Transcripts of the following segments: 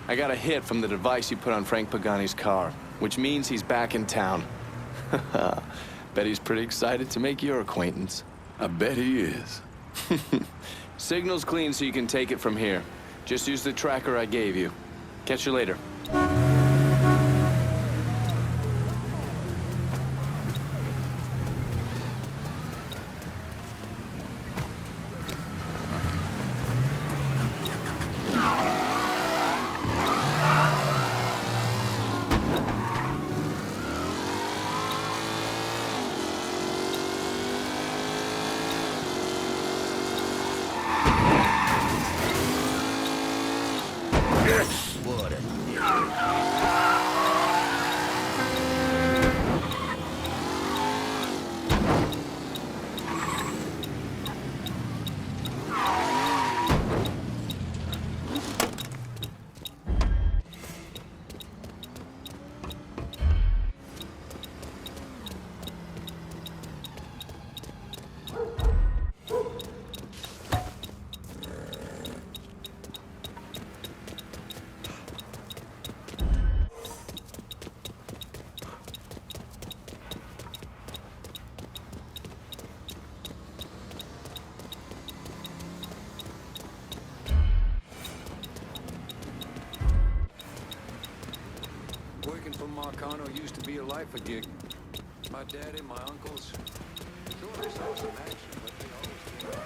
I got a hit from the device you put on Frank Pagani's car, which means he's back in town. Bet he's pretty excited to make your acquaintance. I bet he is. Signal's clean so you can take it from here. Just use the tracker I gave you. Catch you later. Working for Marcano used to be a life a gig. My daddy, my uncles, sure they saw some action, but they always came out.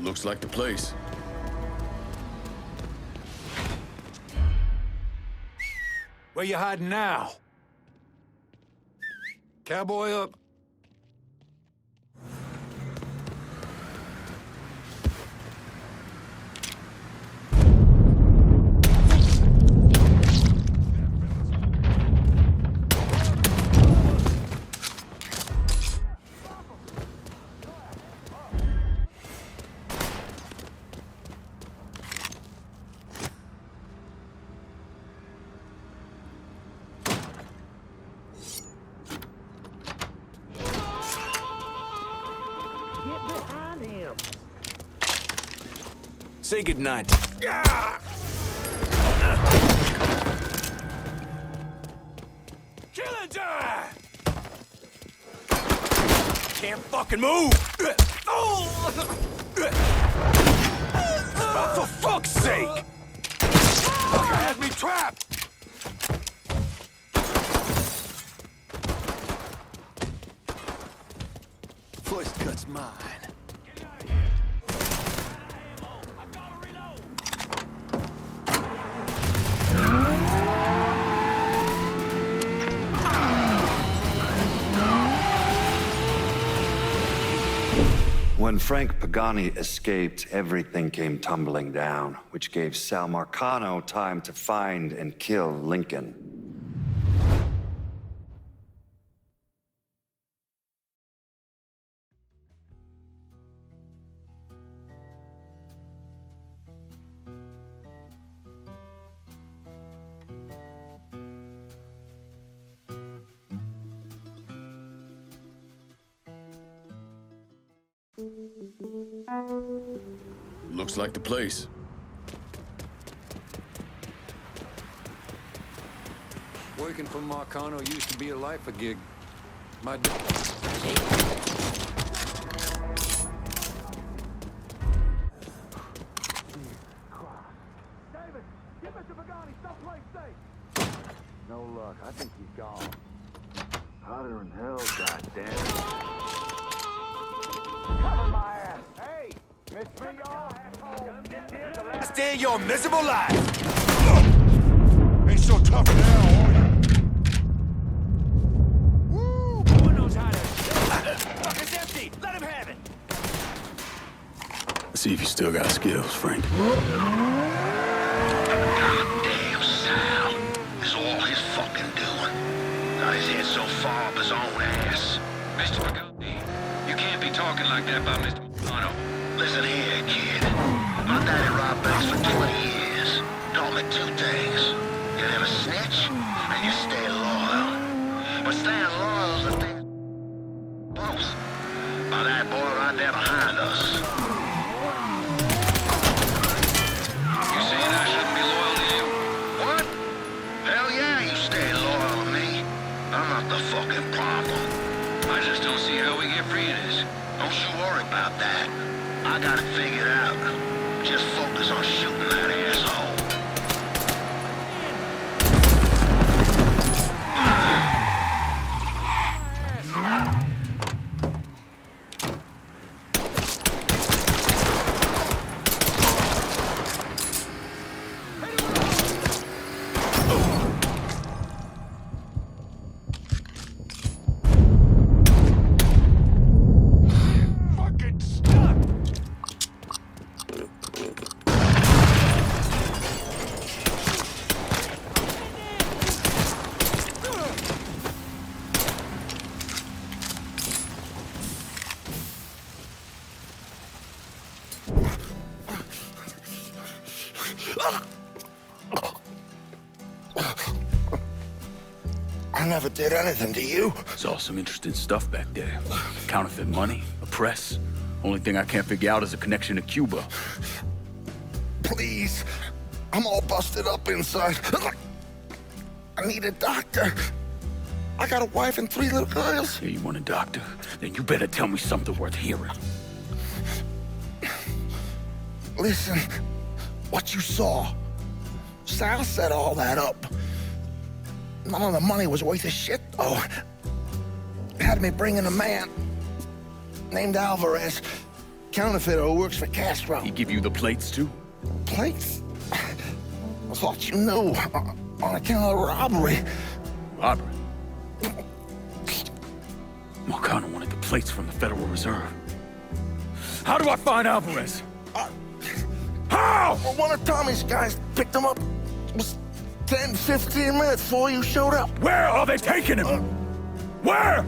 Looks like the place. Where you hiding now? Cowboy up. Say goodnight. Killing time! Can't fucking move! For fuck's sake! Fucker had me trapped! First cut's mine. When Frank Pagani escaped, everything came tumbling down, which gave Sal Marcano time to find and kill Lincoln. Looks like the place. Working for Marcano used to be a life a gig. My David, get Mr. Pagani someplace safe. No luck. I think he's gone. Hotter than hell, goddammit. Cover my ass. Hey, miss me, y'all. Last day of your miserable life. Ain't so tough now, are you? Woo! No one knows how to. Fuck, it's empty. Let him have it. Let's see if you still got skills, Frank. Goddamn, Sal. This is all his fucking doing. fob his own ass. Mr. Pagani, you can't be talking like that about Mr. Milano. Listen here, kid. My daddy robbed banks for 20 years. Taught me two things. You never snitch, and you stay loyal. But staying loyal is the thing. Both. By that boy right there behind us. You saying I shouldn't be loyal to you? What? Hell yeah, you stay loyal to me. I'm not the fucking problem. I just don't see how we get free of this. Don't you worry about that. I got it figured out. Just focus on shooting that asshole. I never did anything to you. Saw some interesting stuff back there. Counterfeit money, a press. Only thing I can't figure out is a connection to Cuba. Please. I'm all busted up inside. I need a doctor. I got a wife and 3 little girls. Yeah, you want a doctor? Then you better tell me something worth hearing. Listen, what you saw. Sal set all that up. None of the money was worth a shit, though. Had me bring in a man named Alvarez, counterfeiter who works for Castro. He give you the plates, too? Plates? I thought you knew. On account of robbery. Robbery? Marcano wanted the plates from the Federal Reserve. How do I find Alvarez? How? Well, one of Tommy's guys picked him up. It was 10, 15 minutes before you showed up. Where are they taking him? Where?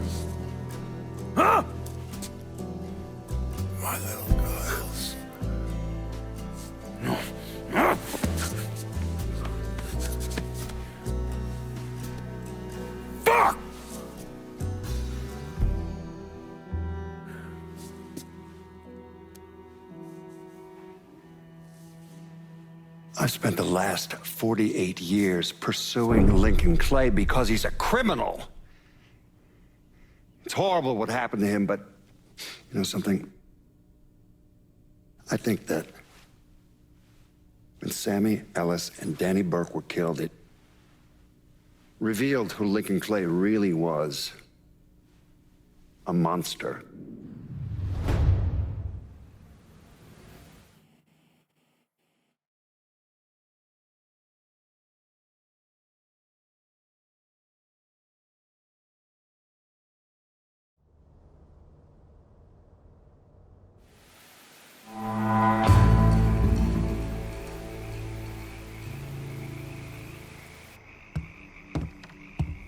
Huh? My little girls. No. Huh? Fuck! I've spent the last 48 years pursuing Lincoln Clay because he's a criminal. It's horrible what happened to him, but you know something? I think that when Sammy Ellis and Danny Burke were killed, it revealed who Lincoln Clay really was. A monster.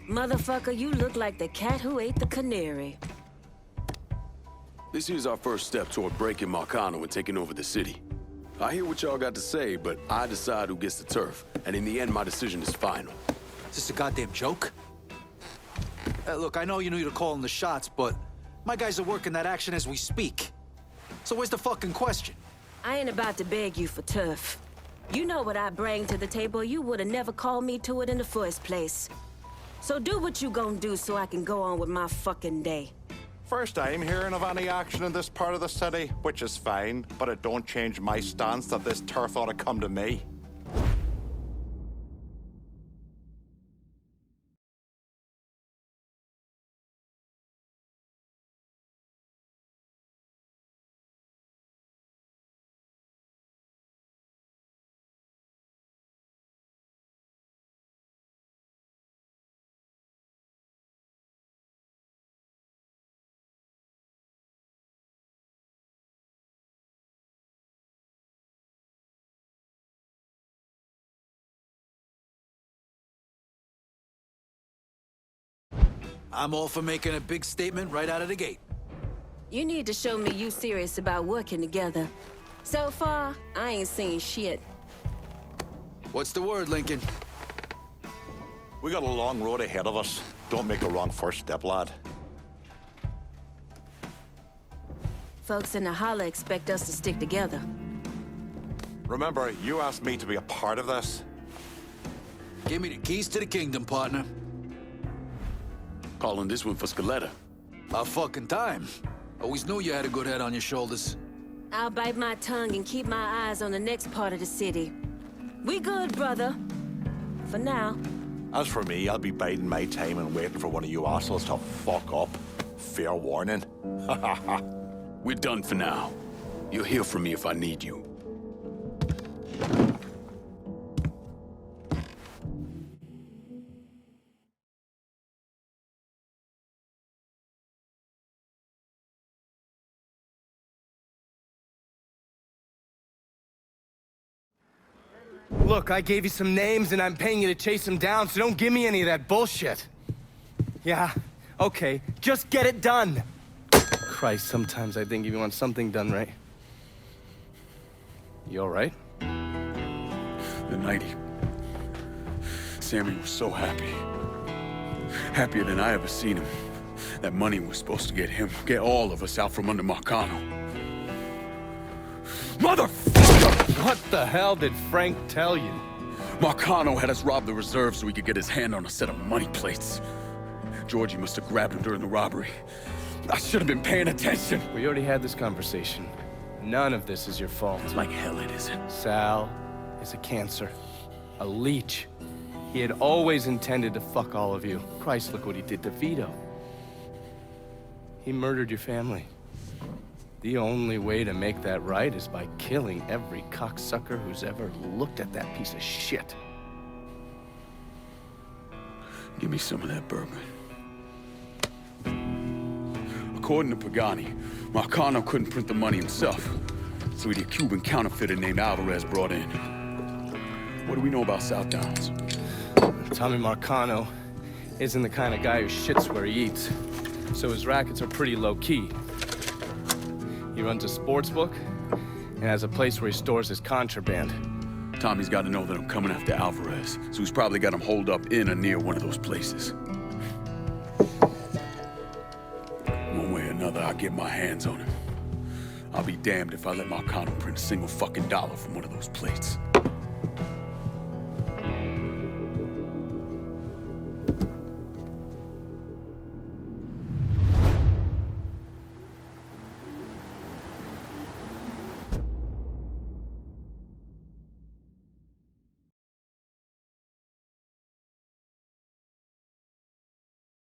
Motherfucker, you look like the cat who ate the canary. This is our first step toward breaking Marcano and taking over the city. I hear what y'all got to say, but I decide who gets the turf. And in the end, my decision is final. Is this a goddamn joke? Look, I know you knew you're calling the shots, but my guys are working that action as we speak. So where's the fucking question? I ain't about to beg you for turf. You know what I bring to the table. You would've never called me to it in the first place. So do what you gonna do so I can go on with my fucking day. First time hearing of any action in this part of the city, which is fine, but it don't change my stance that this turf ought to come to me. I'm all for making a big statement right out of the gate. You need to show me you serious about working together. So far, I ain't seen shit. What's the word, Lincoln? We got a long road ahead of us. Don't make a wrong first step, lad. Folks in the holla expect us to stick together. Remember, you asked me to be a part of this. Give me the keys to the kingdom, partner. Calling this one for Scaletta. About fucking time. Always knew you had a good head on your shoulders. I'll bite my tongue and keep my eyes on the next part of the city. We good, brother. For now. As for me, I'll be biding my time and waiting for one of you assholes to fuck up. Fair warning. We're done for now. You'll hear from me if I need you. Look, I gave you some names and I'm paying you to chase them down, so don't give me any of that bullshit. Yeah, okay, just get it done. Christ, sometimes I think if you want something done right. You all right? The night Sammy was so happy. Happier than I ever seen him. That money was supposed to get him, get all of us out from under Marcano. Motherfucker! What the hell did Frank tell you? Marcano had us rob the reserve so he could get his hand on a set of money plates. Georgie must have grabbed him during the robbery. I should have been paying attention. We already had this conversation. None of this is your fault. Like hell it isn't. Sal is a cancer. A leech. He had always intended to fuck all of you. Christ, look what he did to Vito. He murdered your family. The only way to make that right is by killing every cocksucker who's ever looked at that piece of shit. Give me some of that bourbon. According to Pagani, Marcano couldn't print the money himself, so he had a Cuban counterfeiter named Alvarez brought in. What do we know about South Downs? Tommy Marcano isn't the kind of guy who shits where he eats, so his rackets are pretty low-key. He runs a sports book and has a place where he stores his contraband. Tommy's got to know that I'm coming after Alvarez, so he's probably got him holed up in or near one of those places. One way or another, I'll get my hands on him. I'll be damned if I let Marcano print a single fucking dollar from one of those plates.